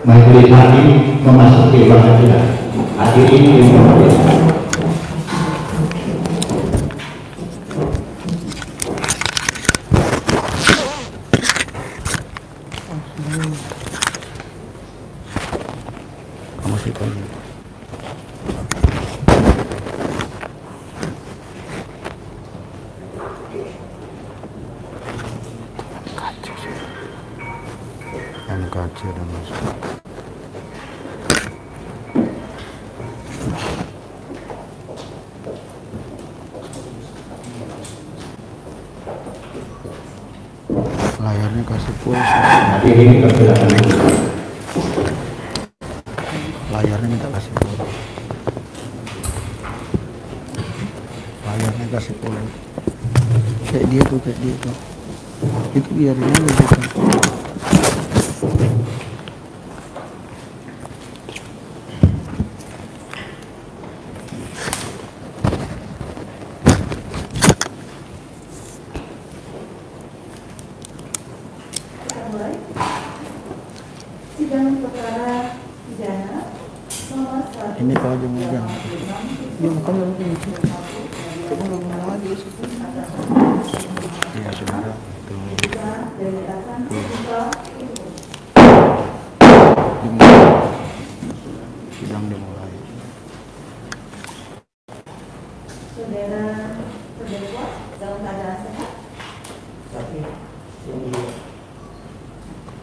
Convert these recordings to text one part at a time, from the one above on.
Majelis Hakim memasuki pengadilan. Hadirin dimuliakan. MKC dan masuk. Layarnya kasih puas. Layarnya minta kasih puas. Layarnya kasih puas. Kayak dia tuh, kayak dia tuh. Itu biarin aja gitu. Sidang perkara pidana nomor 1. Ini kalau dia megang. Ya bukan ini. Coba ngomong lagi. Iya saudara. Sidang dimulai. Saudara terdakwa dalam keadaan sehat.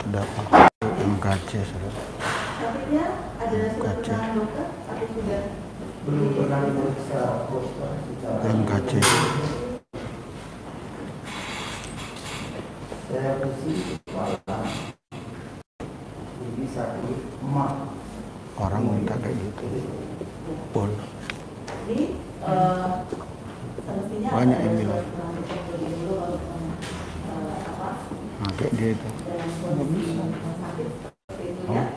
Terdakwa MKC saudara. Sakitnya adalah surat keterangan dokter atau sudah belum pernah diperiksa MKC. Saya pusing kepala, jadi sakit emak. Orang minta kayak gitu. Pol. Jadi semestinya Banyak yang bilang. Nah, kayak dia itu. Oh,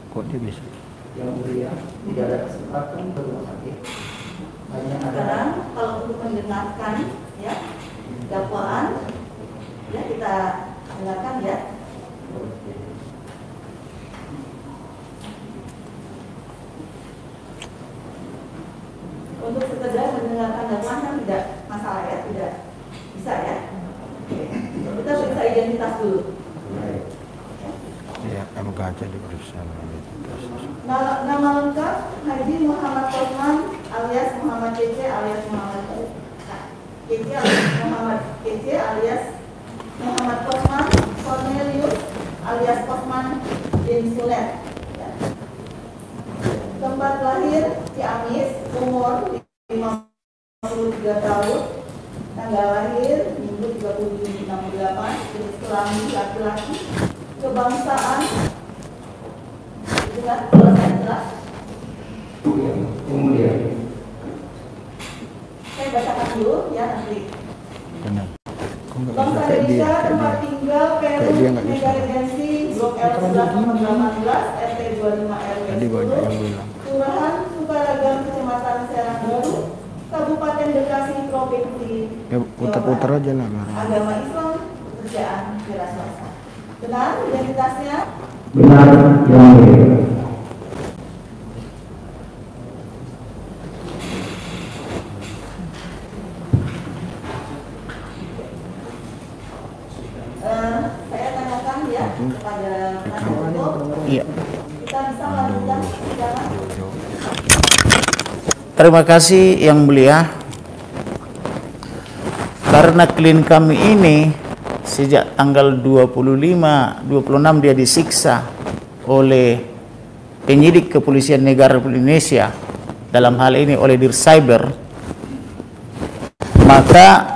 kok dia bisa? Yang mulia tidak ada kesempatan ke rumah sakit. Hanya ada sekarang kalau untuk mendengarkan ya dakwaan ya kita dengarkan ya. Untuk sekedar mendengarkan dakwaan kan tidak masalah ya, tidak bisa ya. Oke. Kita periksa identitas dulu. Ya, MKC diperiksa. Nama lengkap Haji Muhammad Kosman alias Muhammad Cece alias Muhammad Cece alias Muhammad Cece alias Muhammad Kosman Cornelius alias Kosman bin Sulet. Tempat lahir Ciamis, umur 53 tahun, tanggal lahir Minggu 30 Juni 68, jenis kelamin laki-laki, kebangsaan itu kan jelas. Kemudian Saya bacakan dulu ya nanti. Benar. Kok nggak bisa Bangsa kayak dia? Indonesia, Kayak tempat dia. tinggal Kayak Peru, dia nggak bisa. Mega Regensi, Blok L 1118, RT 25 RW Tadi banyak yang 10, bilang. Kelurahan Sukaragam, Kecamatan Serang Baru, Kabupaten Bekasi, Provinsi Ya putar-putar Jawa aja lah. Barat. Agama Islam, pekerjaan wira swasta. Benar identitasnya? benar yang mulia. Saya tanyakan ya kepada Mas Iya. kita bisa melanjutkan persidangan. Terima kasih Yang Mulia. Karena klien kami ini sejak tanggal 26 dia disiksa oleh penyidik Kepolisian Negara Republik Indonesia, dalam hal ini oleh Dir Cyber, maka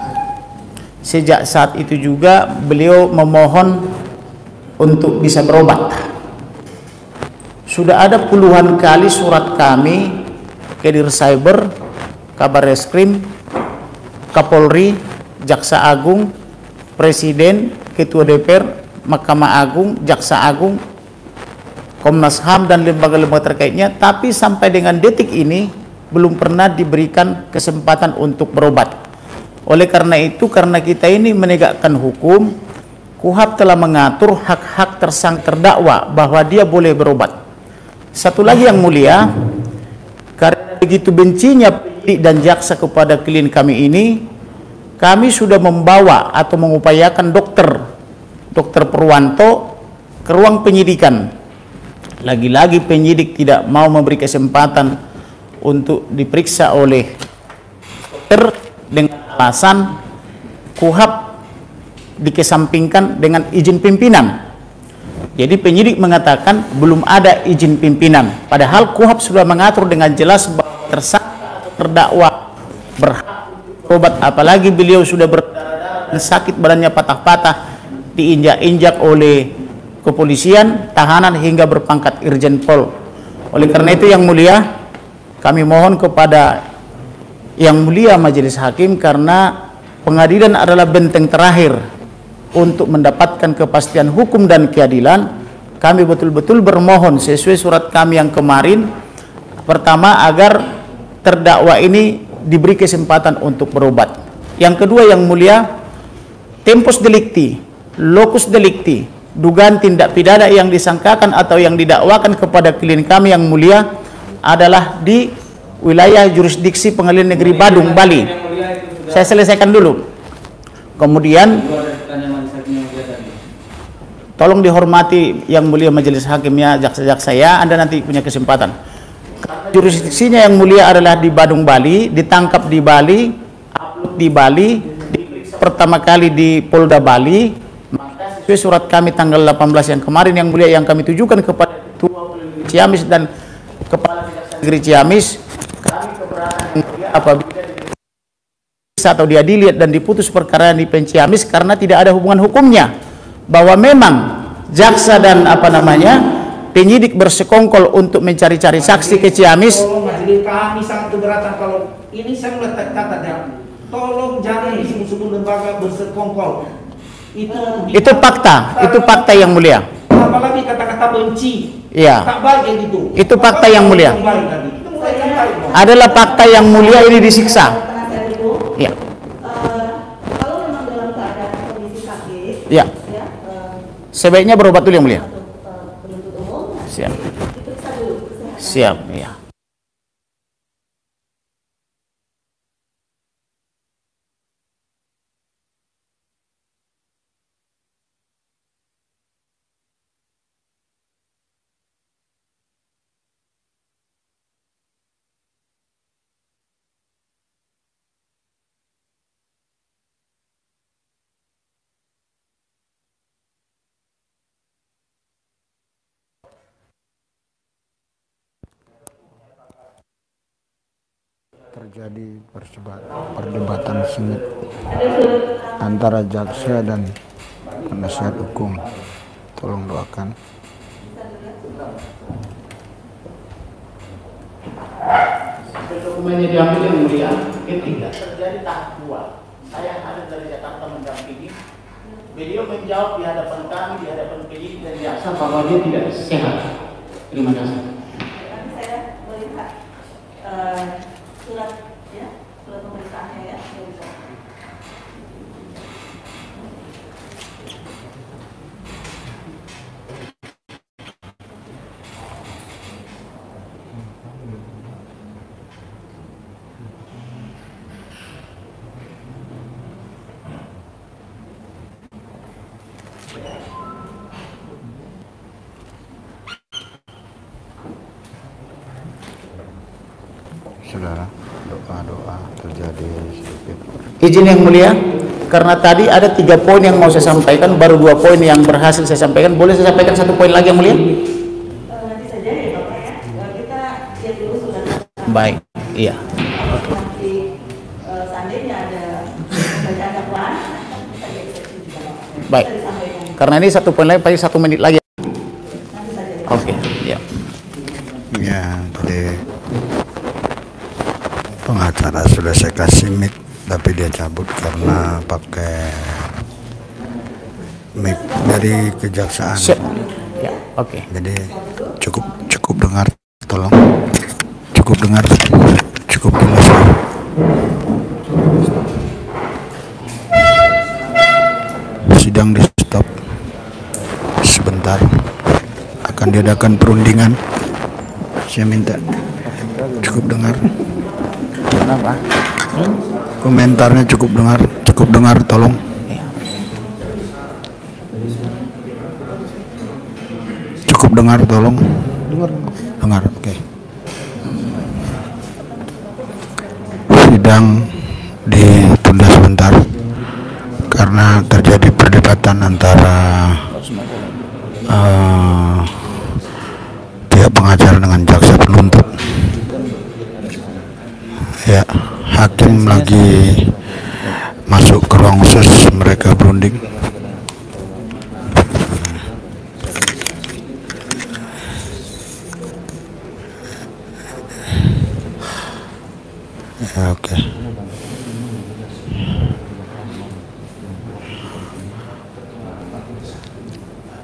sejak saat itu juga beliau memohon untuk bisa berobat. Sudah ada puluhan kali surat kami ke Dir Cyber, Kabar Reskrim, Kapolri, Jaksa Agung, Presiden, Ketua DPR, Mahkamah Agung, Jaksa Agung, Komnas HAM dan lembaga-lembaga terkaitnya, tapi sampai dengan detik ini belum pernah diberikan kesempatan untuk berobat. Oleh karena itu, karena kita ini menegakkan hukum, KUHP telah mengatur hak-hak tersangka terdakwa bahwa dia boleh berobat. Satu lagi yang mulia, karena begitu bencinya penyidik dan jaksa kepada klien kami ini, kami sudah membawa atau mengupayakan Dr. Purwanto ke ruang penyidikan. Lagi-lagi penyidik tidak mau memberi kesempatan untuk diperiksa oleh dokter dengan alasan KUHP dikesampingkan dengan izin pimpinan. Jadi penyidik mengatakan belum ada izin pimpinan, padahal KUHP sudah mengatur dengan jelas bahwa tersangka atau terdakwa berhak berobat, apalagi beliau sudah berdarah-darah dan sakit badannya patah-patah, diinjak-injak oleh kepolisian, tahanan hingga berpangkat Irjen Pol. Oleh karena itu yang mulia, kami mohon kepada yang mulia majelis hakim, karena pengadilan adalah benteng terakhir untuk mendapatkan kepastian hukum dan keadilan, kami betul-betul bermohon sesuai surat kami yang kemarin. Pertama, agar terdakwa ini diberi kesempatan untuk berobat. Yang kedua yang mulia, tempus delicti, locus delicti, dugaan tindak pidana yang disangkakan atau yang didakwakan kepada klien kami yang mulia adalah di wilayah jurisdiksi Pengadilan Negeri Badung, Bali. Saya selesaikan dulu. Kemudian tolong dihormati yang mulia majelis hakimnya, jaksa-jaksa ya, Anda nanti punya kesempatan. Jurisdiksinya yang mulia adalah di Badung, Bali, ditangkap di Bali, upload di Bali, diperiksa pertama kali di Polda Bali. Maka sesuai surat kami tanggal 18 yang kemarin yang mulia, yang kami tujukan kepada Ketua Ciamis dan Kepala Kejaksaan Negeri Ciamis, kami keberatan yang mulia apabila atau diadili dan diputus perkara di Ciamis karena tidak ada hubungan hukumnya, bahwa memang jaksa dan penyidik bersekongkol untuk mencari-cari saksi ke Ciamis. Tolong majelis kami sangat keberatan kalau ini saya meletak kata tolong jangan disebut-sebut lembaga bersekongkol. Itu fakta yang mulia. Apalagi kata-kata benci. Iya. Tak baik yang gitu. Itu fakta yang mulia. Itu mulai yang baik. Adalah fakta yang mulia, ini disiksa. Ya. Kalau memang dalam keadaan kondisi sakit, Ya. Sebaiknya berobat dulu yang mulia. penuntut umum, Siap. diperiksa dulu kesehatan. Siap, ya. Terjadi perdebatan sengit antara jaksa dan penasihat hukum. Tolong doakan. Dokumennya diambil yang mulia, ketika terjadi tahap 2, saya hadir dari Jakarta mendampingi. Beliau menjawab di hadapan kami, di hadapan penyidik dan jaksa bahwa dia tidak sehat. Terima kasih. Nanti saya melihat surat pemeriksaannya ya. Saudara, doa terjadi sedikit. Izin yang mulia, karena tadi ada 3 poin yang mau saya sampaikan, baru 2 poin yang berhasil saya sampaikan. Boleh saya sampaikan 1 poin lagi yang mulia? Nanti saja ya Bapak ya. Kita lihat dulu surat. Baik, iya. Nanti seandainya ada pembacaan dakwaan, kita jadi seksi juga Bapak. Baik. Bisa disampaikan. Karena ini 1 poin lagi, pasti 1 menit lagi. Nanti saja. Oke, ya. Ya, jadi pengacara sudah saya kasih mic, tapi dia cabut karena pakai mic dari kejaksaan. Siap. Ya, oke. Jadi cukup dengar, tolong. Cukup dengar, cukup jelas. Sidang di stop. akan diadakan perundingan. Saya minta cukup dengar. Kenapa? Komentarnya cukup dengar, tolong. Cukup dengar, tolong. Dengar, oke. Sidang ditunda sebentar karena terjadi perdebatan antara pihak pengacara dengan jaksa penuntut. Ya, hakim lagi masuk ke ruang khusus, mereka berunding. Ya, oke.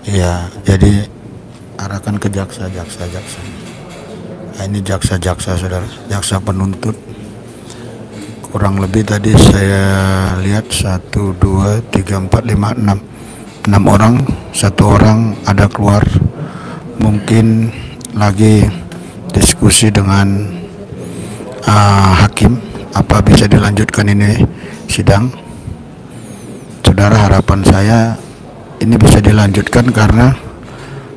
Ya, jadi arahkan ke jaksa. Nah, ini jaksa saudara, jaksa penuntut. Kurang lebih tadi saya lihat 1, 2, 3, 4, 5, 6 orang. 1 orang ada keluar, mungkin lagi diskusi dengan hakim apa bisa dilanjutkan ini sidang. Saudara, harapan saya ini bisa dilanjutkan karena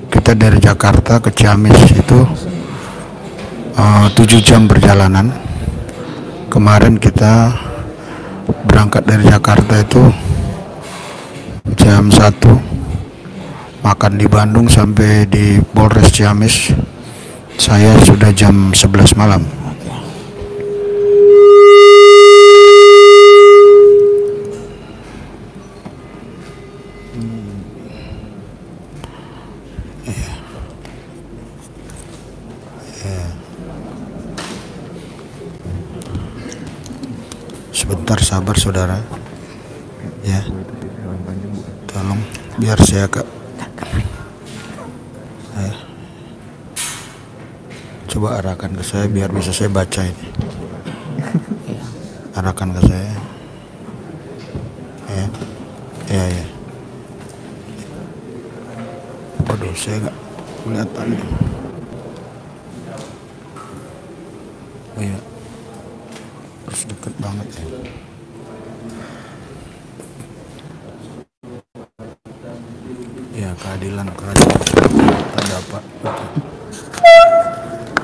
kita dari Jakarta ke Ciamis itu 7 jam perjalanan. Kemarin kita berangkat dari Jakarta itu jam 1, makan di Bandung sampai di Polres Ciamis saya sudah jam 11 malam. Sebentar sabar saudara, ya, tolong biar saya coba arahkan ke saya biar bisa saya baca ini. Arahkan ke saya, ya. Waduh, saya nggak kelihatan. Oh ya, harus deket banget ya. Ya, keadilan kerajaan tak dapat.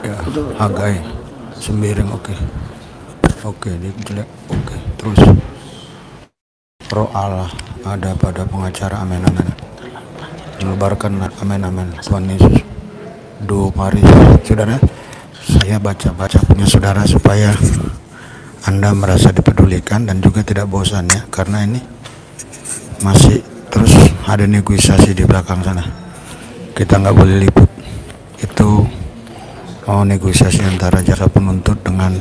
Ya, Hagai Sembiring, oke, dia jelek, oke. Terus roh Allah ada pada pengacara, amin. Melebarkan, amin. Tuhan Yesus, mari saudara, saya baca punya saudara supaya Anda merasa dipedulikan dan juga tidak bosan ya, karena ini masih terus ada negosiasi di belakang sana. Kita nggak boleh liput. Itu negosiasi antara jaksa penuntut dengan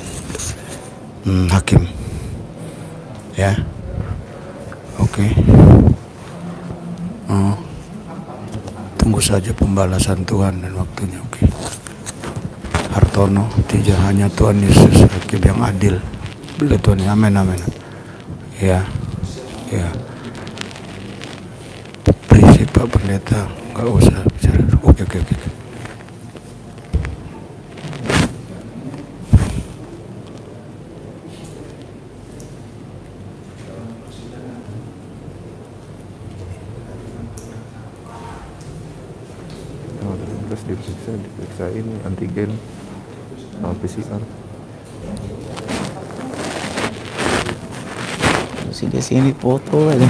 hakim. Ya, oke. Tunggu saja pembalasan Tuhan dan waktunya. Oke. Hartono, tidak hanya Tuhan Yesus hakim yang adil. Bila Tuhan, amin. Ya. Prinsip Pak Pendeta, nggak usah bicara. Oke. Terus diperiksa ini antigen sama PCR. Terus di sini foto aja.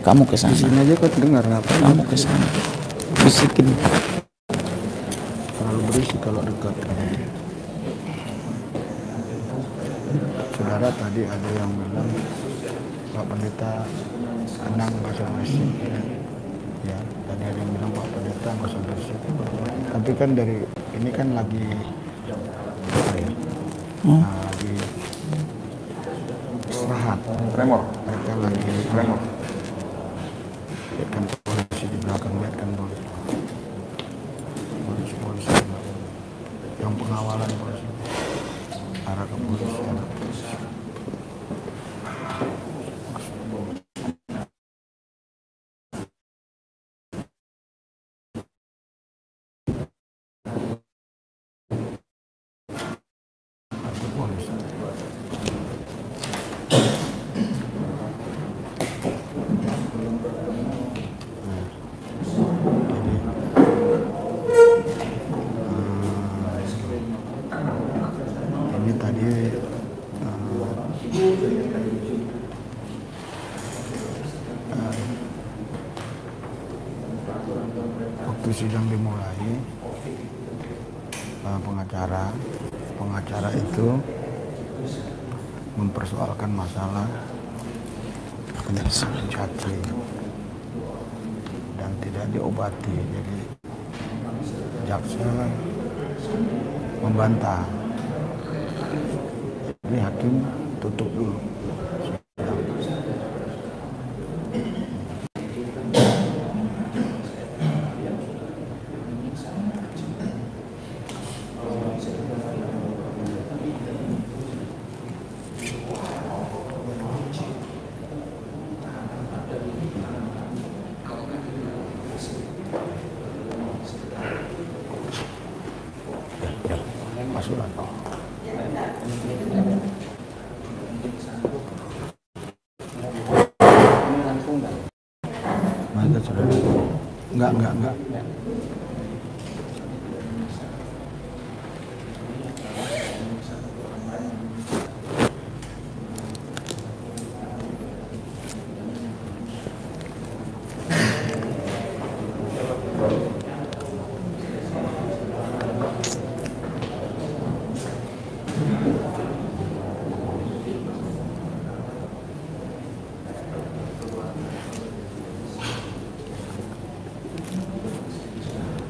Kamu ke sana. Sini aja kau dengar ngapain? Kamu ke sana. Bisikin. Terlalu berisik kalau dekat. Saudara, tadi ada yang bilang Pak Pendeta tenang, nggak usah berisik. Ya, tadi ada yang bilang Pak Pendeta nggak usah berisik. Tapi kan dari ini kan lagi lagi istirahat. Tremor. Mereka lagi tremor. Lihat kan polisi di belakang, lihat kan polisi yang pengawalan polisi, arah ke polisi, arah ke polisi. begitu sidang dimulai, pengacara itu mempersoalkan masalah caci dan tidak diobati. Jadi jaksa membantah. Jadi hakim tutup dulu. Masuklah. Maka sudah. Enggak.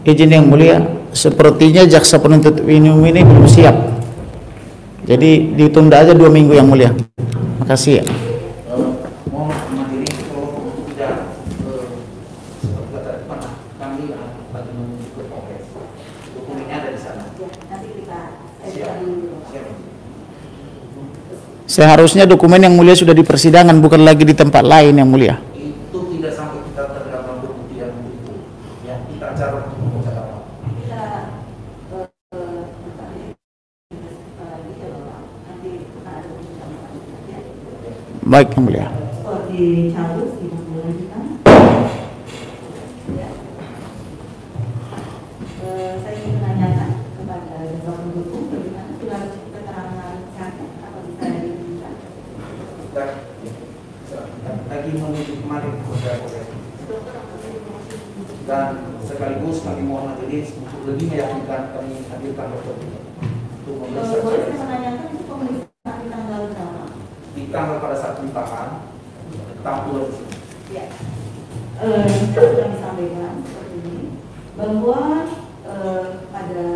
Izin yang mulia, sepertinya jaksa penuntut umum ini belum siap. Jadi ditunda aja 2 minggu yang mulia. Makasih ya. Mohon materi kalau tidak kami bagi menuju ke Polres. Dokumennya ada di sana. Nanti kita Siap. Seharusnya dokumen yang mulia sudah di persidangan, bukan lagi di tempat lain yang mulia. Itu tidak sampai kita terdapat bukti yang itu. Ya, kita acara untuk mempercayai. kita nanti kita ada ya. Baik yang mulia. Dicabut, kita lanjutkan. Ya. Saya ingin menanyakan kepada jaksa penuntut umum bagaimana sudah keterangan saksi atau bisa diminta. Lagi menuju kemarin dan sekaligus kami mohon majelis untuk lebih meyakinkan kami hadirkan dokter untuk memeriksa Boleh saya menanyakan itu pemeriksaan di tanggal berapa? di tanggal pada saat ditahan tampil di sini. Ya. Kita sudah disampaikan seperti ini bahwa pada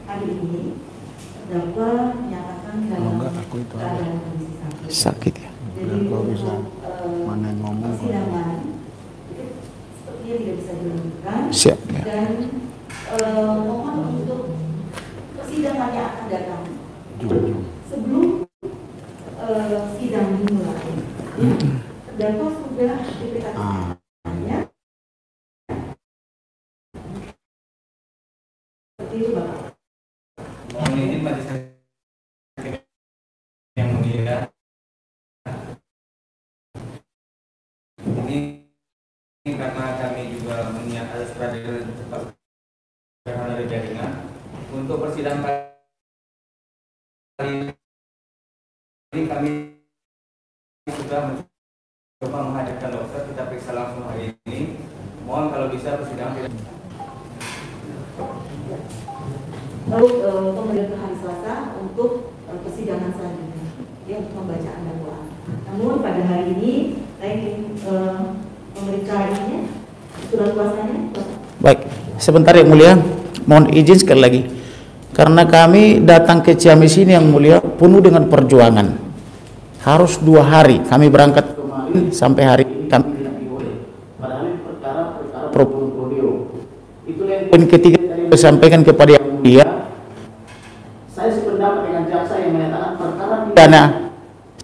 hari ini terdakwa menyatakan dalam enggak, aku itu ada. keadaan kondisi sakit. Sakit ya. Jadi Kalau bisa mana yang ngomong, persidangan itu sepertinya tidak bisa dilanjutkan. Siap ya. Dan mohon untuk persidangan yang akan datang Jum. sebelum sidang dimulai, terdakwa sudah diperhatikannya. Seperti itu Bapak. Mohon izin majelis yang mulia. Ini karena kami juga melihat ada peradilan dari jaringan untuk persidangan kali ini kami sudah mencoba menghadirkan dokter, kita periksa langsung hari ini. Mohon kalau bisa persidangan tidak. Lalu kemudian ke hari Selasa untuk persidangan selanjutnya, ya, untuk pembacaan dakwaan. Namun pada hari ini saya ingin memeriksa ininya, surat kuasanya. Baik, sebentar yang mulia, mohon izin sekali lagi. Karena kami datang ke Ciamis ini yang mulia penuh dengan perjuangan. Harus 2 hari kami berangkat kemarin sampai hari ini kami tidak boleh. Padahal ini perkara pro. Itulah yang poin ketiga tadi saya sampaikan kepada yang mulia. Saya sependapat dengan jaksa yang menyatakan perkara pidana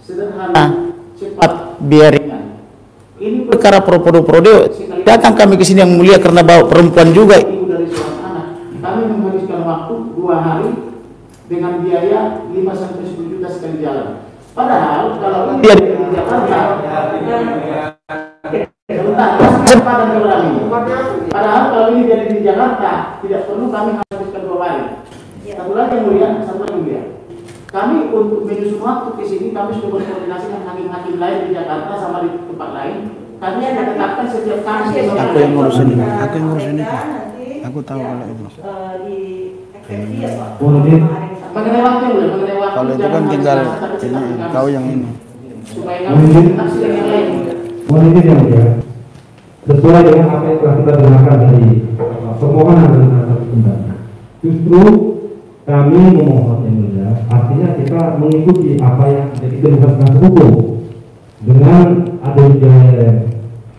sederhana, cepat, biar ringan. Ini perkara pro-prodeo. Datang kami ke sini yang mulia karena bawa perempuan juga, ibu dari seorang anak. Kami menghabiskan waktu 2 hari dengan biaya 5-10 juta sekali jalan. Padahal kalau dia di Jakarta, padahal kalau ini jadi di Jakarta tidak perlu kami habiskan 2 hari. Satu lagi yang mulia, kami untuk menyusun waktu ke sini kami sudah berkoordinasi dengan hakim-hakim lain di Jakarta sama di tempat lain. Kami sudah tetapkan setiap kami. Aku yang ngurus ini. Aku yang ngurus ini. Nanti Aku tahu kalau itu. di eksepsi atau Boleh. Mengenai waktu, mengenai waktu. Kalau itu kan jangan tinggal harus ini, disatukan. kau yang ini. Supaya nggak bisa tafsir yang lain. Mohon izin yang mulia, sesuai dengan apa yang telah kita dengarkan dari permohonan dan pendapat, justru kami memohon yang mulia, artinya kita mengikuti apa yang menjadi keluhan hukum dengan adanya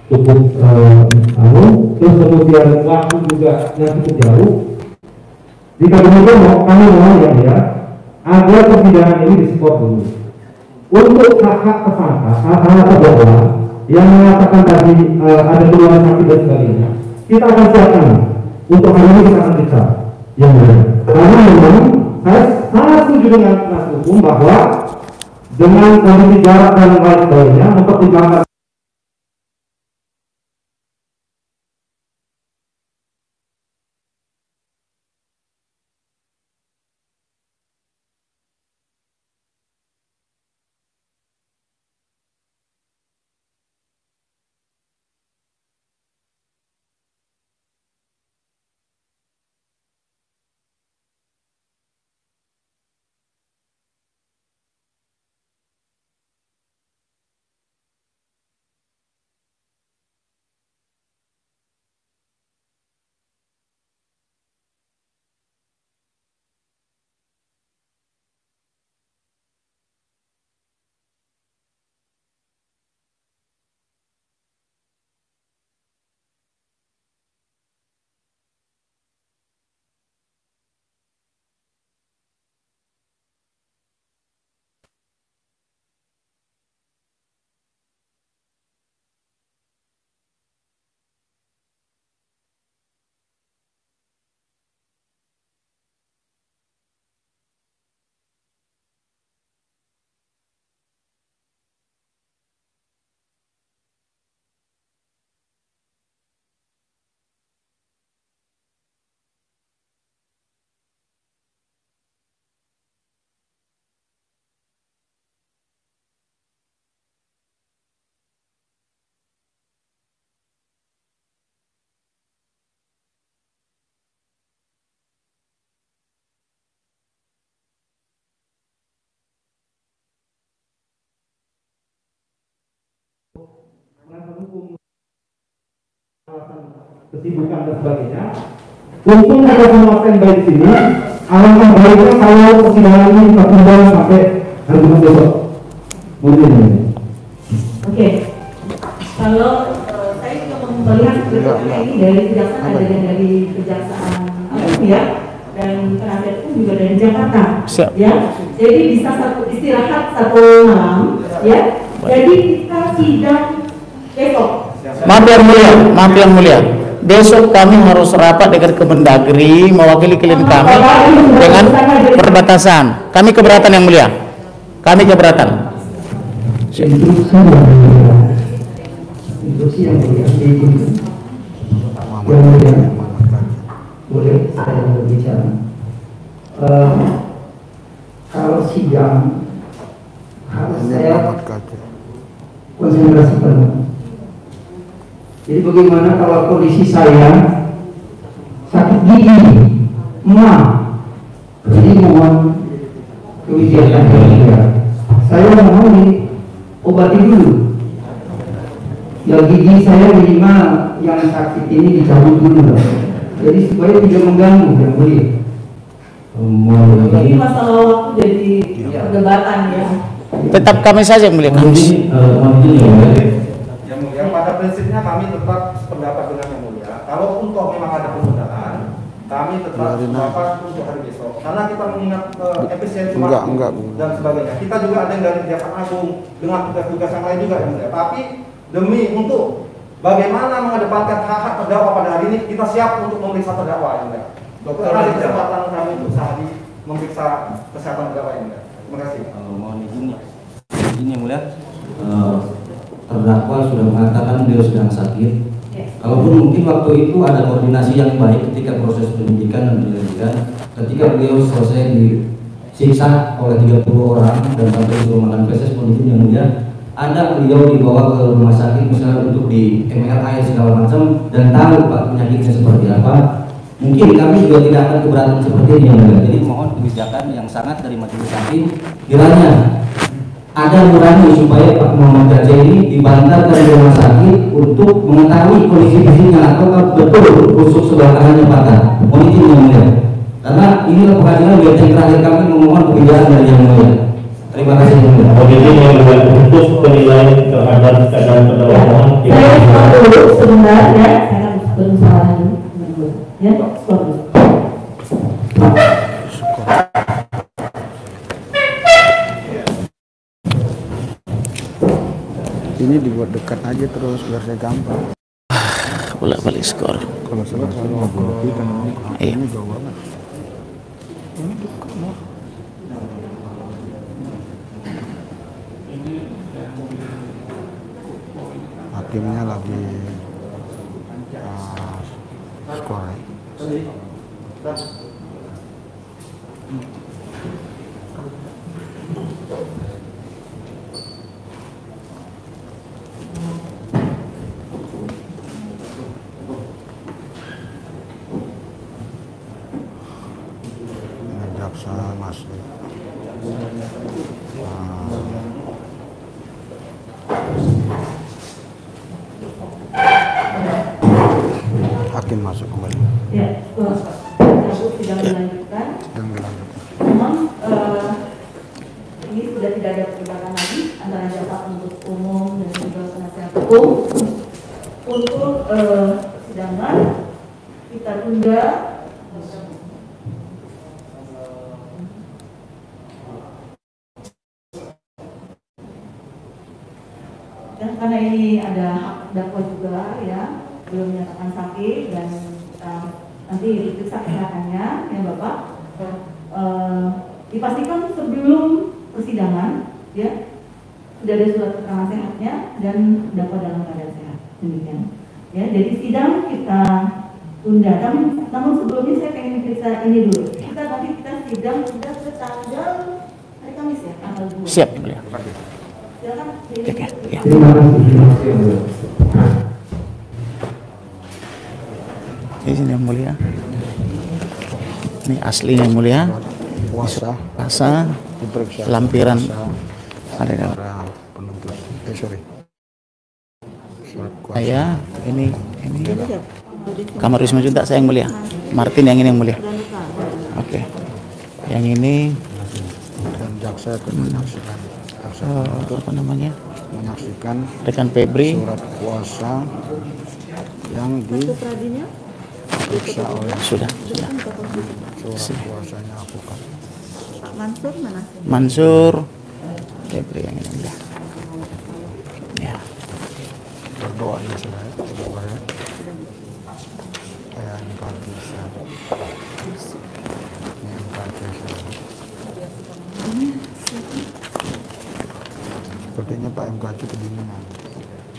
cukup terus kemudian waktu juga yang cukup jauh. Jika demikian kami mohon yang mulia agar persidangan ini diskor dulu. Untuk hak-hak tersangka, hak-hak terdakwa yang mengatakan tadi ada keluhan sakit dan sebagainya, kita akan siapkan untuk hari ini kita akan periksa yang mulia. Karena memang saya sangat setuju dengan penasihat hukum bahwa dengan kondisi jarak dan lain sebagainya mempertimbangkan kesibukan dan sebagainya. Untung ada semua standby di sini. Alangkah baiknya kalau persidangan ini tertunda sampai hari Jumat besok. Mungkin ini. Oke. Kalau saya juga melihat sebetulnya ini dari kejaksaan ada yang dari kejaksaan Agung ya, dan penasihat hukum juga dari Jakarta. Siap. Ya, jadi bisa istirahat satu malam ya. Jadi kita sidang besok. Maaf yang mulia. Besok kami harus rapat dengan Kemendagri mewakili klien kami dengan perbatasan. Kami keberatan yang mulia. Kami keberatan. Instruksi yang mulia. Boleh saya berbicara. Kalau sidang harus saya konsentrasi penuh. Jadi bagaimana kalau kondisi saya sakit gigi, jadi mohon kebijakan saya. Saya mohon diobati dulu. Ya gigi saya minimal yang sakit ini dicabut dulu. Jadi supaya tidak mengganggu yang boleh. Jadi masalah waktu jadi perdebatan ya. Tetap kami saja yang mulia. Yang mulia, pada prinsipnya kami tetap sependapat dengan yang mulia. Kalaupun toh memang ada penundaan, kami tetap sepakat untuk hari besok. Karena kita mengingat efisiensi waktu dan sebagainya. Kita juga ada yang dari Kejaksaan Agung dengan tugas-tugas yang lain juga yang mulia. Tapi demi untuk bagaimana mengedepankan hak-hak terdakwa pada hari ini, kita siap untuk memeriksa terdakwa yang mulia. Dokter kasih kesempatan kami untuk sehari memeriksa kesehatan terdakwa yang mulia. Terima kasih. Mohon izin yang mulia. Terdakwa sudah mengatakan beliau sedang sakit. Kalaupun mungkin waktu itu ada koordinasi yang baik ketika proses penyidikan dan penyelidikan, ketika beliau selesai disiksa oleh 30 orang dan sampai disuruh makan feses kondisi yang mulia, ada beliau dibawa ke rumah sakit misalnya untuk di MRI segala macam dan tahu Pak penyakitnya seperti apa, Mungkin kami juga tidak akan keberatan seperti ini yang mulia. Jadi mohon kebijakan yang sangat dari majelis hakim, kiranya ada nurani supaya Pak Muhammad Gajah ini dibantarkan ke rumah sakit untuk mengetahui kondisi fisiknya atau betul tusuk sebelah kanannya patah. Mohon izin yang mulia. Karena inilah pengadilan yang terakhir kami memohon kebijakan dari yang mulia. Terima kasih yang mulia. Mohon izin yang mulia untuk penilaian terhadap keadaan pemohon. Saya skor dulu sebentar ya. Saya akan berusaha dulu. Ya, skor dulu. Ini dibuat dekat aja terus biar saya gampang. Bolak balik skor. Kalau salah kalau kita Iya. Ini jauh banget. Ini dekat loh. Hakimnya lagi skor ya. Ini jaksa masih hakim masuk kembali. Ya, skor. Sidang dilanjutkan. Yang dilanjutkan. Memang ini sudah tidak ada perdebatan lagi antara jaksa penuntut umum dan juga penasihat hukum. Untuk persidangan kita tunda dan karena ini ada hak dakwa juga ya, belum menyatakan sakit dan nanti diperiksa kesehatannya ya Bapak. Dipastikan sebelum persidangan ya sudah ada surat keterangan sehatnya dan dakwa dalam keadaan sehat, demikian ya. Jadi sidang kita tunda, namun sebelumnya saya pengen periksa ini dulu. Kita sidang sudah ke tanggal hari Kamis ya, tanggal 2. Siap, ya. Silakan. Cek ya. Ya. Terima kasih. Ini sini yang mulia. Ini asli yang mulia. Puasa Puasa diperiksa. lampiran Puasa. ada dalam. Para penuntut. Sorry. Surat kuasa. Saya ini kamar Wisma Junta saya yang mulia. Martin yang ini yang mulia. Oke. Yang ini Dan jaksa akan menyaksikan. Jaksa apa namanya? menyaksikan Rekan Febri. surat kuasa yang diperiksa oleh Sudah. surat kuasanya advokat. Pak Mansur mana? Mansur. Febri yang ini mulia. Ya. Berdoa ya saya, berdoa ya. Saya engkau bisa. Ini engkau bisa. Sepertinya Pak MKC kedinginan.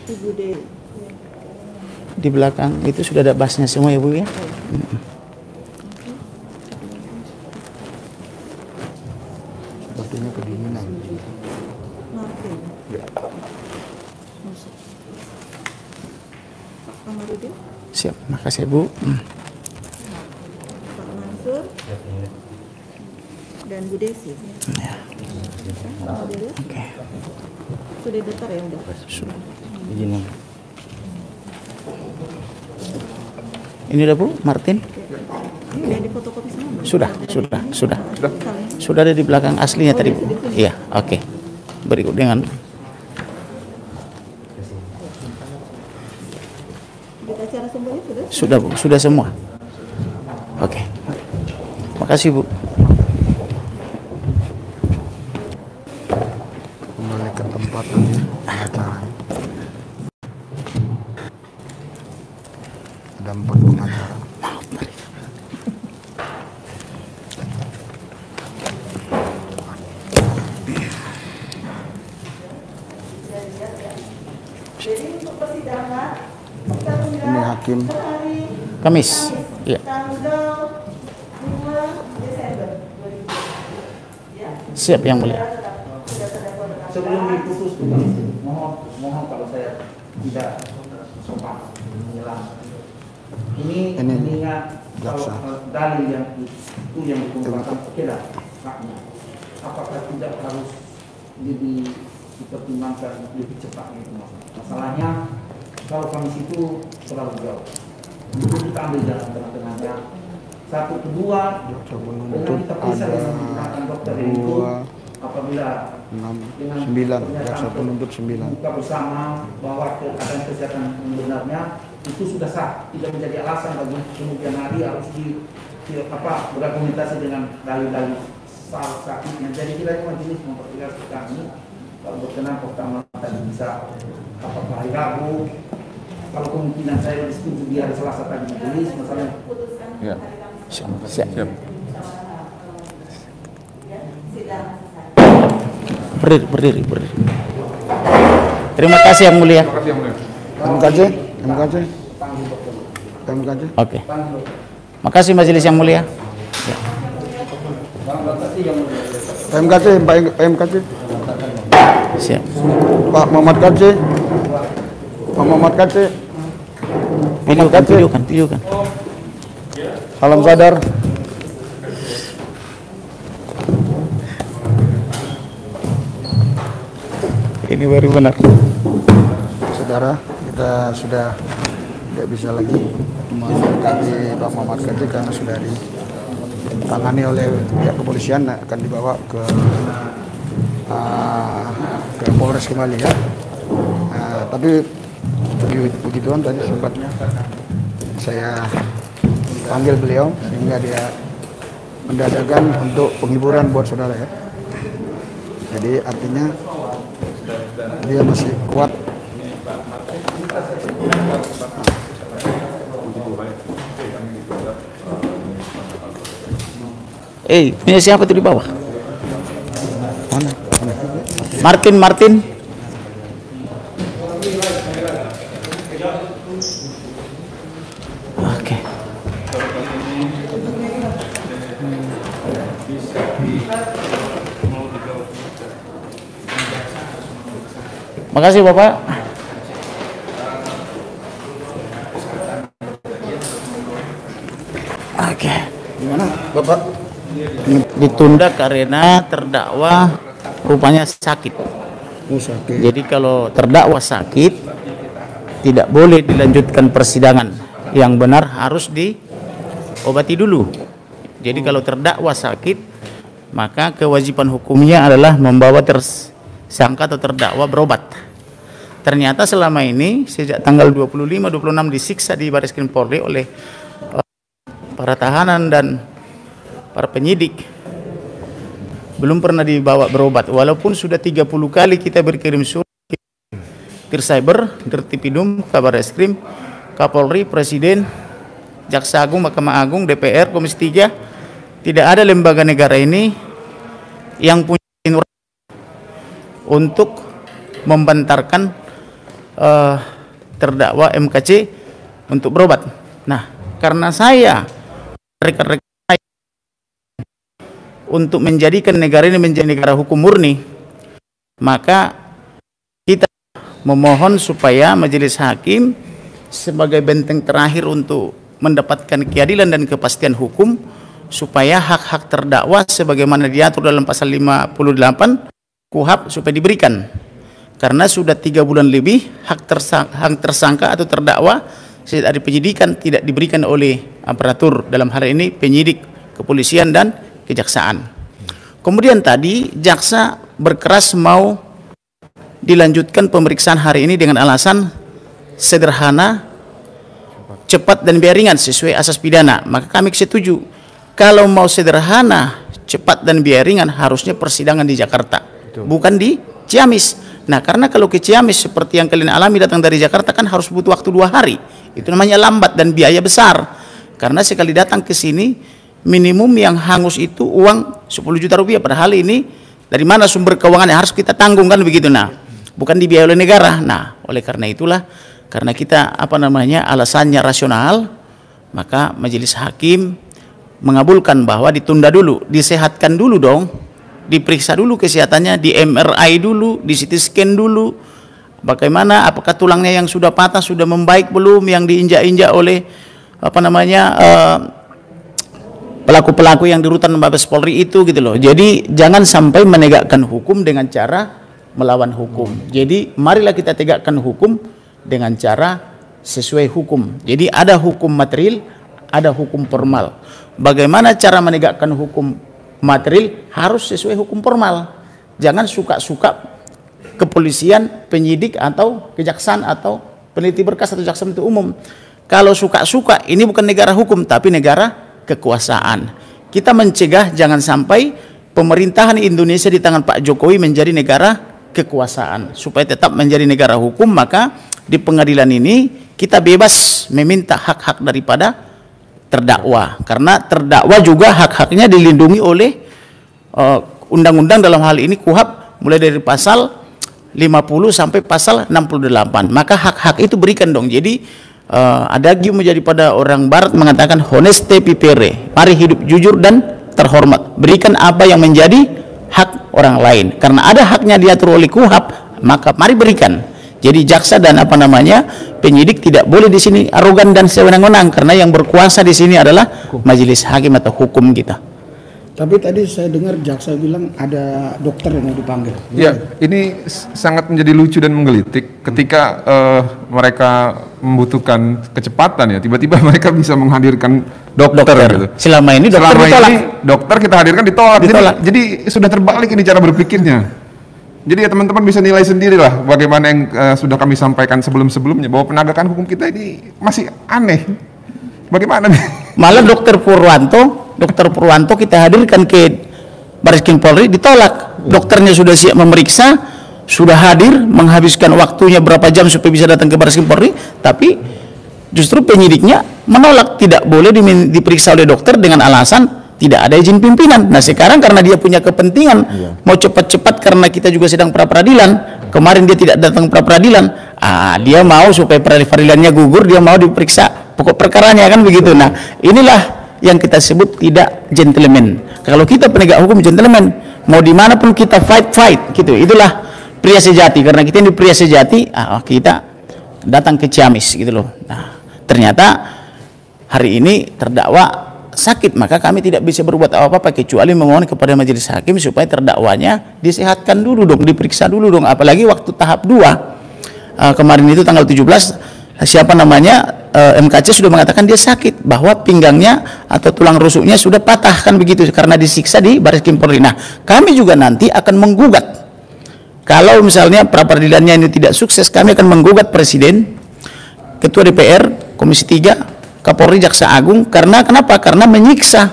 Ibu D. Di belakang itu sudah ada basnya semua ya Bu ya. Sepertinya kedinginan. Martin. Ya. Kamarudin. Siap, makasih Bu. Pak Mansur. Dan Bu Desi. Ya. Oke. Sudah daftar ya udah. Sudah. Izin yang Ini udah Bu, Martin? Ini udah difotokopi semua. Sudah ada di belakang aslinya tadi Bu. Iya, oke. Berikut dengan Kita cara semuanya sudah. sudah Bu, sudah semua. Oke. Makasih Bu. Kembali ke tempat tadi pengacaranya. Ada 4 pengacara. Jadi untuk persidangan kita tunda Ini hakim. hari Kamis. Iya. tanggal 2 Desember 2020. Ya. Siap yang mulia. Sebelum diputus, mohon kalau saya tidak sopan menjelaskan. Ini Ini. mengingat jaksa. Dalil yang itu yang dikumpulkan, oke lah haknya. Apakah tidak harus dipertimbangkan lebih cepat gitu masalahnya kalau komisi itu terlalu jauh. Itu kita ambil jalan tengah-tengahnya. Satu, kedua, dengan kita periksa dengan menggunakan dokter itu apabila 9, jaksa penuntut 9. buka bersama bahwa keadaan kesehatan sebenarnya itu sudah sah, tidak menjadi alasan bagi kemudian hari harus berargumentasi dengan dalil-dalil sakitnya. Jadi kita majelis mempertigas kami kalau berkenan pertama tadi bisa apakah hari Rabu, kalau kemungkinan saya diskusi di hari Selasa tadi majelis masalah. Ya. Siap. Berdiri. Terima kasih Yang Mulia. MKJ. Oke. Makasih Majelis Yang Mulia. Ya. PMKJ. Siap. Pak Muhammad KJ. Videokan. Salam sadar. Ini baru benar. Saudara, kita sudah tidak bisa lagi mendekati Pak Muhammad KJ karena sudah ditangani oleh pihak kepolisian, akan dibawa ke Polres kembali ya. Tapi puji Tuhan tadi sempat saya panggil beliau sehingga dia mendadakan untuk penghiburan buat saudara ya. Jadi artinya dia masih kuat. Punya siapa tuh di bawah? Mana? Martin. Oke. Makasih Bapak. Oke. Gimana, Bapak? Ditunda karena terdakwa rupanya sakit. Sakit. Jadi kalau terdakwa sakit tidak boleh dilanjutkan persidangan. Yang benar harus diobati dulu. Jadi kalau terdakwa sakit, maka kewajiban hukumnya adalah membawa tersangka atau terdakwa berobat. Ternyata selama ini sejak tanggal 25-26 disiksa di Bareskrim Polri oleh para tahanan dan para penyidik, belum pernah dibawa berobat. Walaupun sudah 30 kali kita berkirim surat ke Cyber, Dirtipidum, Kabar Eskrim, Kapolri, Presiden, Jaksa Agung, Mahkamah Agung, DPR, Komisi 3, tidak ada lembaga negara ini yang punya untuk membentarkan terdakwa MKC untuk berobat. Nah, karena saya rekan-rekan untuk menjadikan negara ini menjadi negara hukum murni, maka kita memohon supaya majelis hakim sebagai benteng terakhir untuk mendapatkan keadilan dan kepastian hukum, supaya hak-hak terdakwa sebagaimana diatur dalam pasal 58 KUHP supaya diberikan. Karena sudah 3 bulan lebih hak tersangka atau terdakwa sejak dari penyidikan tidak diberikan oleh aparatur, dalam hal ini penyidik, kepolisian dan kejaksaan. Kemudian tadi jaksa berkeras mau dilanjutkan pemeriksaan hari ini dengan alasan sederhana, cepat dan biaya ringan sesuai asas pidana. Maka kami setuju, kalau mau sederhana, cepat dan biaya ringan harusnya persidangan di Jakarta, bukan di Ciamis. Nah, karena kalau ke Ciamis seperti yang kalian alami datang dari Jakarta kan harus butuh waktu 2 hari. Itu namanya lambat dan biaya besar. Karena sekali datang ke sini minimum yang hangus itu uang 10 juta rupiah. Padahal ini dari mana sumber keuangan yang harus kita tanggung kan begitu. Nah, bukan dibiayai oleh negara. Nah, oleh karena itulah, karena kita alasannya rasional, maka majelis hakim mengabulkan bahwa ditunda dulu, disehatkan dulu dong. Diperiksa dulu kesehatannya, di MRI dulu, di CT scan dulu, bagaimana, apakah tulangnya yang sudah patah sudah membaik belum, yang diinjak-injak oleh pelaku-pelaku yang di rutan Mabes Polri itu gitu loh. Jadi jangan sampai menegakkan hukum dengan cara melawan hukum. Jadi marilah kita tegakkan hukum dengan cara sesuai hukum. Jadi ada hukum material, ada hukum formal. Bagaimana cara menegakkan hukum material? Harus sesuai hukum formal. Jangan suka-suka kepolisian, penyidik atau kejaksaan atau peneliti berkas atau jaksa penuntut umum. Kalau suka-suka, ini bukan negara hukum tapi negara kekuasaan. Kita mencegah jangan sampai pemerintahan Indonesia di tangan Pak Jokowi menjadi negara kekuasaan. Supaya tetap menjadi negara hukum, maka di pengadilan ini kita bebas meminta hak-hak daripada terdakwa. Karena terdakwa juga hak-haknya dilindungi oleh undang-undang, dalam hal ini KUHP, mulai dari pasal 50 sampai pasal 68. Maka hak-hak itu berikan dong. Jadi ada gium menjadi pada orang barat mengatakan honeste pipere, mari hidup jujur dan terhormat, berikan apa yang menjadi hak orang lain. Karena ada haknya diatur oleh KUHP, maka mari berikan. Jadi jaksa dan penyidik tidak boleh di sini arogan dan sewenang-wenang, karena yang berkuasa di sini adalah majelis hakim atau hukum kita. Tapi tadi saya dengar jaksa bilang ada dokter yang mau dipanggil. Ya, ini sangat menjadi lucu dan menggelitik ketika mereka membutuhkan kecepatan ya. Tiba-tiba mereka bisa menghadirkan dokter gitu. Selama ini dokter kita hadirkan ditolak. Jadi sudah terbalik ini cara berpikirnya. Jadi ya teman-teman bisa nilai sendiri lah bagaimana yang sudah kami sampaikan sebelum-sebelumnya, bahwa penegakan hukum kita ini masih aneh. Bagaimana nih? Malah Dr. Purwanto kita hadirkan ke Barreskrim Polri, ditolak. Dokternya sudah siap memeriksa, sudah hadir, menghabiskan waktunya berapa jam supaya bisa datang ke Barreskrim Polri, tapi justru penyidiknya menolak, tidak boleh diperiksa oleh dokter dengan alasan tidak ada izin pimpinan. Nah sekarang karena dia punya kepentingan mau cepat-cepat, karena kita juga sedang pra-peradilan, kemarin dia tidak datang pra-peradilan, dia mau supaya peradilannya gugur, dia mau diperiksa pokok perkaranya, kan begitu. Nah inilah yang kita sebut tidak gentleman. Kalau kita penegak hukum gentleman, mau dimanapun kita fight gitu. Itulah pria sejati. Karena kita ini pria sejati, kita datang ke Ciamis gitu loh. Nah ternyata hari ini terdakwa sakit, maka kami tidak bisa berbuat apa-apa kecuali memohon kepada majelis hakim supaya terdakwanya disehatkan dulu dong, diperiksa dulu dong. Apalagi waktu tahap 2 kemarin itu tanggal 17 MKC sudah mengatakan dia sakit, bahwa pinggangnya atau tulang rusuknya sudah patah, kan begitu, karena disiksa di Barreskrim Polri. Nah kami juga nanti akan menggugat, kalau misalnya pra-peradilannya ini tidak sukses, kami akan menggugat Presiden, Ketua DPR, Komisi 3, Kapolri, Jaksa Agung. Karena kenapa? Karena menyiksa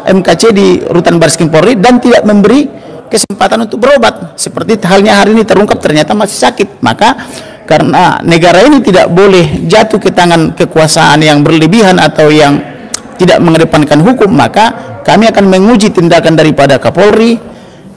MKC di rutan Barreskrim Polri dan tidak memberi kesempatan untuk berobat. Seperti halnya hari ini terungkap ternyata masih sakit. Maka karena negara ini tidak boleh jatuh ke tangan kekuasaan yang berlebihan atau yang tidak mengedepankan hukum, maka kami akan menguji tindakan daripada Kapolri,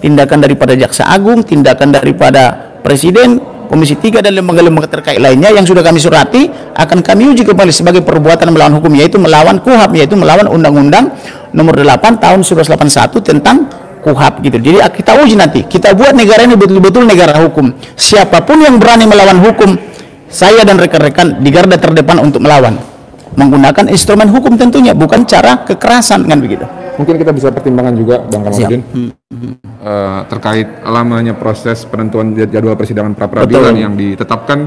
tindakan daripada Jaksa Agung, tindakan daripada Presiden, Komisi 3 dan lembaga-lembaga terkait lainnya yang sudah kami surati, akan kami uji kembali sebagai perbuatan melawan hukum, yaitu melawan KUHP, yaitu melawan Undang-Undang Nomor 8 Tahun 1981 tentang KUHP gitu. Jadi kita uji nanti, kita buat negara ini betul-betul negara hukum. Siapapun yang berani melawan hukum, saya dan rekan-rekan di garda terdepan untuk melawan, menggunakan instrumen hukum tentunya, bukan cara kekerasan, kan begitu. Mungkin kita bisa pertimbangkan juga Bang Kamarudin terkait lamanya proses penentuan jadwal persidangan pra-peradilan yang ditetapkan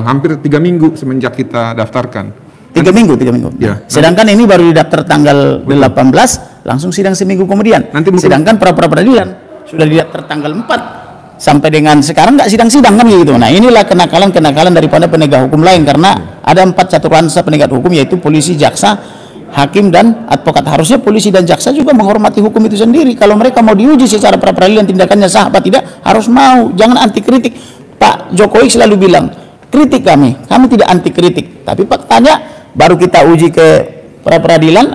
hampir 3 minggu semenjak kita daftarkan. 3 minggu. Ya. Sedangkan ini baru didaftar tanggal 18, langsung sidang seminggu kemudian. Sedangkan pra-peradilan sudah didaftar tanggal 4 sampai dengan sekarang nggak sidang-sidang, kan gitu. Nah inilah kenakalan daripada penegak hukum lain, karena ada 4 caturansa penegak hukum, yaitu polisi, jaksa, hakim dan advokat. Harusnya polisi dan jaksa juga menghormati hukum itu sendiri. Kalau mereka mau diuji secara pra-peradilan tindakannya sah apa tidak, harus mau, jangan anti kritik. Pak Jokowi selalu bilang, kritik kami tidak anti kritik, tapi faktanya baru kita uji ke pra-peradilan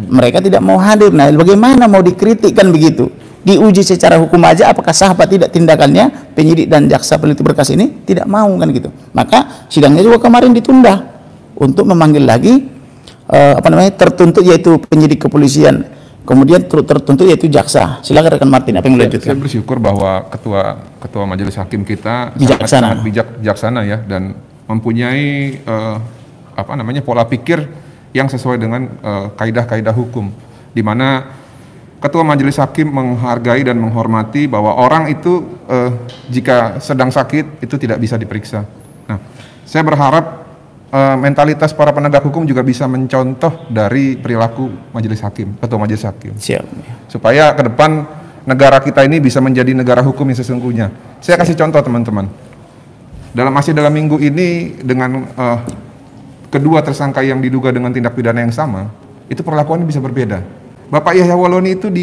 mereka tidak mau hadir. Nah bagaimana mau dikritik, kan begitu. Diuji secara hukum aja apakah sah apa tidak tindakannya, penyidik dan jaksa peneliti berkas ini tidak mau, kan gitu. Maka sidangnya juga kemarin ditunda untuk memanggil lagi tertuntut, yaitu penyidik kepolisian, kemudian tertuntut yaitu jaksa. Silakan rekan Martin, apa yang melanjutkan? Saya bersyukur bahwa ketua majelis hakim kita sangat bijaksana ya, dan mempunyai pola pikir yang sesuai dengan kaidah-kaidah hukum. di mana Ketua Majelis Hakim menghargai dan menghormati bahwa orang itu jika sedang sakit itu tidak bisa diperiksa. Nah, saya berharap mentalitas para penegak hukum juga bisa mencontoh dari perilaku Majelis Hakim, Ketua Majelis Hakim. Siap. Supaya ke depan negara kita ini bisa menjadi negara hukum yang sesungguhnya. Saya kasih contoh teman-teman. Masih dalam minggu ini dengan kedua tersangka yang diduga dengan tindak pidana yang sama, itu perlakuannya bisa berbeda. Bapak Yahya Waloni itu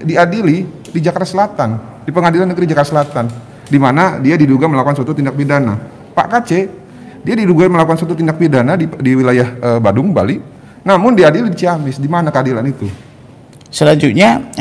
diadili di Jakarta Selatan, di Pengadilan Negeri Jakarta Selatan, di mana dia diduga melakukan suatu tindak pidana. Pak KC, dia diduga melakukan suatu tindak pidana di wilayah Badung, Bali, namun diadili di Ciamis. Di mana keadilan itu? Selanjutnya,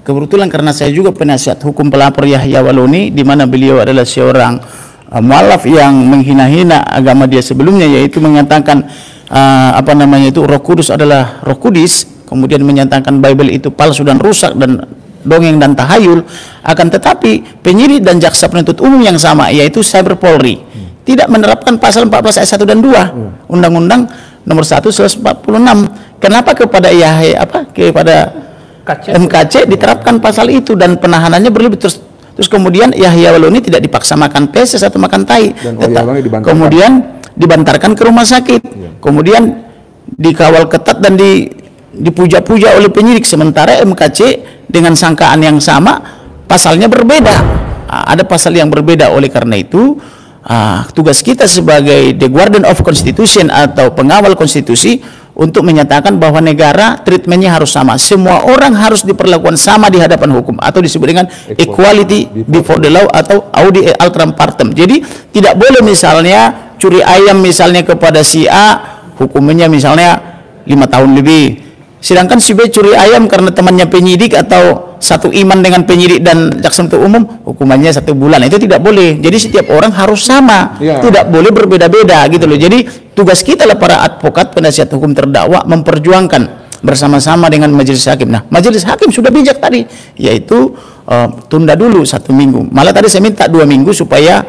kebetulan karena saya juga penasihat hukum pelapor Yahya Waloni, di mana beliau adalah seorang mualaf yang menghina-hina agama dia sebelumnya, yaitu mengatakan Roh Kudus adalah Roh Kudus, kemudian menyatakan Bible itu palsu dan rusak dan dongeng dan tahayul. Akan tetapi penyidik dan jaksa penuntut umum yang sama, yaitu Cyber Polri, tidak menerapkan pasal 14 ayat 1 dan 2 Undang-Undang nomor 1/1946. Kenapa kepada MKC diterapkan pasal itu dan penahanannya berlebih? Terus kemudian Yahya Waloni tidak dipaksa makan peses atau makan tai, kemudian dibantarkan ke rumah sakit, kemudian dikawal ketat dan dipuja-puja oleh penyidik, sementara MKC dengan sangkaan yang sama pasalnya berbeda. Ada pasal yang berbeda. Oleh karena itu tugas kita sebagai the guardian of constitution atau pengawal konstitusi untuk menyatakan bahwa negara treatmentnya harus sama, semua orang harus diperlakukan sama di hadapan hukum, atau disebut dengan equality before the law atau audi alteram partem. Jadi tidak boleh misalnya curi ayam misalnya kepada si A, hukumannya misalnya 5 tahun lebih, sedangkan si B curi ayam karena temannya penyidik atau satu iman dengan penyidik dan jaksa penuntut umum, hukumannya 1 bulan. Itu tidak boleh. Jadi setiap orang harus sama, tidak boleh berbeda-beda gitu loh. Jadi tugas kita lah para advokat penasihat hukum terdakwa memperjuangkan bersama-sama dengan majelis hakim. Nah, majelis hakim sudah bijak tadi, yaitu tunda dulu 1 minggu. Malah tadi saya minta 2 minggu supaya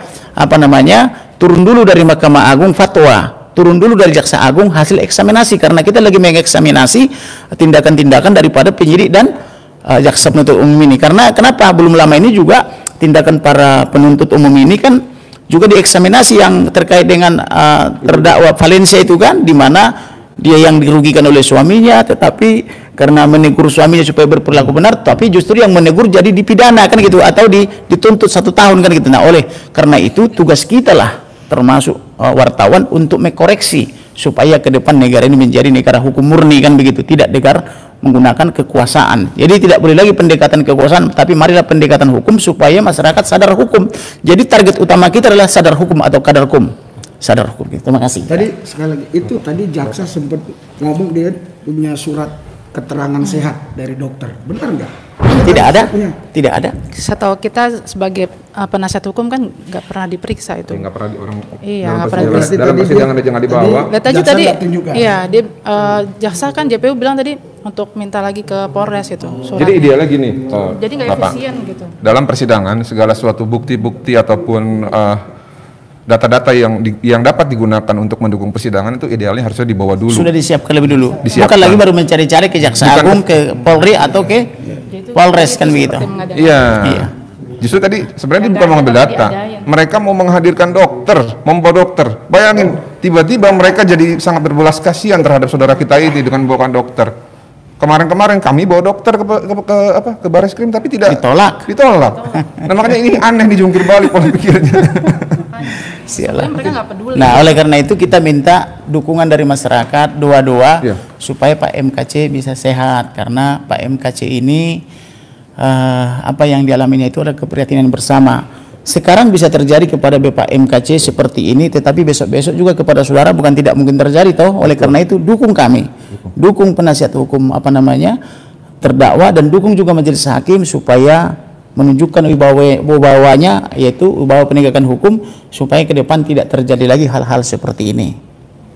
turun dulu dari Mahkamah Agung fatwa, turun dulu dari Jaksa Agung hasil eksaminasi, karena kita lagi mengeksaminasi tindakan-tindakan daripada penyidik dan jaksa penuntut umum ini. Karena kenapa belum lama ini juga tindakan para penuntut umum ini kan juga dieksaminasi yang terkait dengan terdakwa Valencia itu kan, di mana dia yang dirugikan oleh suaminya, tetapi karena menegur suaminya supaya berperilaku benar, tapi justru yang menegur jadi dipidana kan gitu, atau dituntut 1 tahun kan gitu. Nah, oleh karena itu tugas kita lah termasuk wartawan untuk mengkoreksi supaya ke depan negara ini menjadi negara hukum murni kan begitu, tidak negara menggunakan kekuasaan. Jadi tidak boleh lagi pendekatan kekuasaan, tapi marilah pendekatan hukum supaya masyarakat sadar hukum. Jadi target utama kita adalah sadar hukum atau kadarkum. Sadar hukum. Terima kasih. Tadi sekali lagi itu tadi jaksa sempat ngomong dia punya surat keterangan sehat dari dokter. Benar nggak? Tidak ada. Tidak ada. Setahu kita sebagai penasihat hukum kan nggak pernah diperiksa itu. Nggak pernah orang. Iya, nggak pernah. diperiksa. Dalam persidangan aja nggak dibawa. Lihat aja tadi. Iya, dia jaksa kan JPU bilang tadi untuk minta lagi ke Polres itu. Suratnya. Jadi idealnya gini. Jadi nggak efisien gitu. Dalam persidangan segala suatu bukti-bukti ataupun data-data yang dapat digunakan untuk mendukung persidangan itu idealnya harusnya dibawa dulu. Sudah disiapkan lebih dulu. Bukan lagi baru mencari-cari ke Jaksa Agung, ke Polri atau ke Polres kan begitu. Iya. Justru tadi sebenarnya bukan mengambil data. Mereka mau menghadirkan dokter, membawa dokter. Bayangin, tiba-tiba mereka jadi sangat berbelas kasihan terhadap saudara kita ini dengan membawakan dokter. Kemarin-kemarin kami bawa dokter ke Barreskrim tapi tidak ditolak. Nah, makanya ini aneh dijungkir balik pola pikirnya. Nah, oleh karena itu kita minta dukungan dari masyarakat, doa-doa supaya Pak MKC bisa sehat, karena Pak MKC ini apa yang dialaminya itu adalah keprihatinan bersama. Sekarang bisa terjadi kepada Bapak MKC seperti ini, tetapi besok-besok juga kepada saudara bukan tidak mungkin terjadi toh. Oleh karena itu dukung kami, dukung penasihat hukum terdakwa, dan dukung juga majelis hakim supaya menunjukkan wibawanya, yaitu wibawa penegakan hukum, supaya ke depan tidak terjadi lagi hal-hal seperti ini.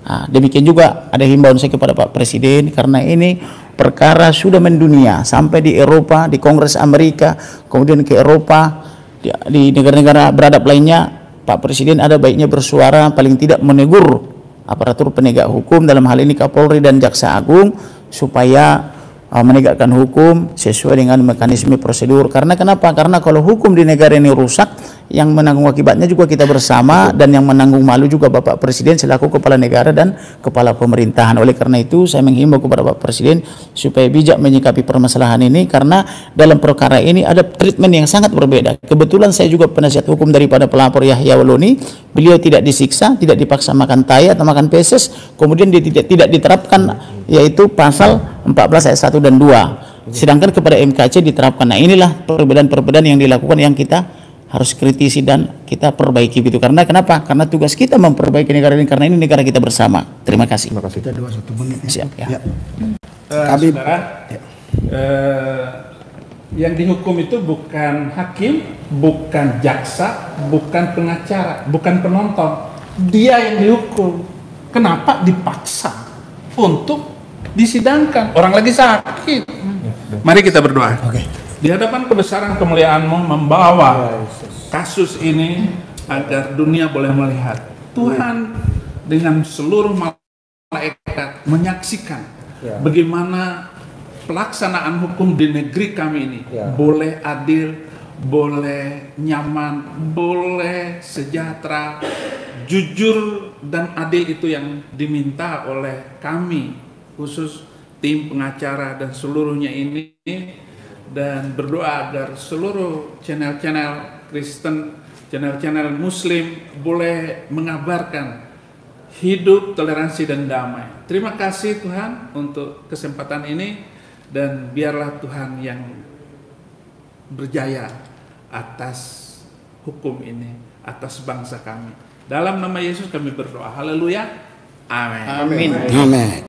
Nah, demikian juga ada himbauan saya kepada Pak Presiden, karena ini perkara sudah mendunia sampai di Eropa, di Kongres Amerika, kemudian ke Eropa, di negara-negara beradab lainnya. Pak Presiden ada baiknya bersuara, paling tidak menegur aparatur penegak hukum, dalam hal ini Kapolri dan Jaksa Agung, supaya menegakkan hukum sesuai dengan mekanisme prosedur. Karena kenapa? Karena kalau hukum di negara ini rusak, yang menanggung akibatnya juga kita bersama, dan yang menanggung malu juga Bapak Presiden selaku kepala negara dan kepala pemerintahan. Oleh karena itu saya menghimbau kepada Bapak Presiden supaya bijak menyikapi permasalahan ini, karena dalam perkara ini ada treatment yang sangat berbeda. Kebetulan saya juga penasihat hukum daripada pelapor Yahya Waloni. Beliau tidak disiksa, tidak dipaksa makan tai atau makan feses, kemudian dia tidak diterapkan yaitu pasal 14 ayat 1 dan 2. Sedangkan kepada MKC diterapkan. Nah, inilah perbedaan-perbedaan yang dilakukan yang kita harus kritisi dan kita perbaiki gitu. Karena kenapa? Karena tugas kita memperbaiki negara ini, karena ini negara kita bersama. Terima kasih. Kita 21 menit. Siap ya. Kami Saudara, yang dihukum itu bukan hakim, bukan jaksa, bukan pengacara, bukan penonton. Dia yang dihukum. Kenapa dipaksa untuk disidangkan? Orang lagi sakit. Mari kita berdoa. Di hadapan kebesaran kemuliaan-Mu membawa kasus ini agar dunia boleh melihat. Tuhan dengan seluruh malaikat menyaksikan bagaimana pelaksanaan hukum di negeri kami ini boleh adil, boleh nyaman, boleh sejahtera, jujur dan adil. Itu yang diminta oleh kami, khusus tim pengacara dan seluruhnya ini, dan berdoa agar seluruh channel-channel Kristen, channel-channel Muslim boleh mengabarkan hidup, toleransi dan damai. Terima kasih Tuhan untuk kesempatan ini, dan biarlah Tuhan yang berjaya atas hukum ini, atas bangsa kami. Dalam nama Yesus kami berdoa. Haleluya. Amin. Amin.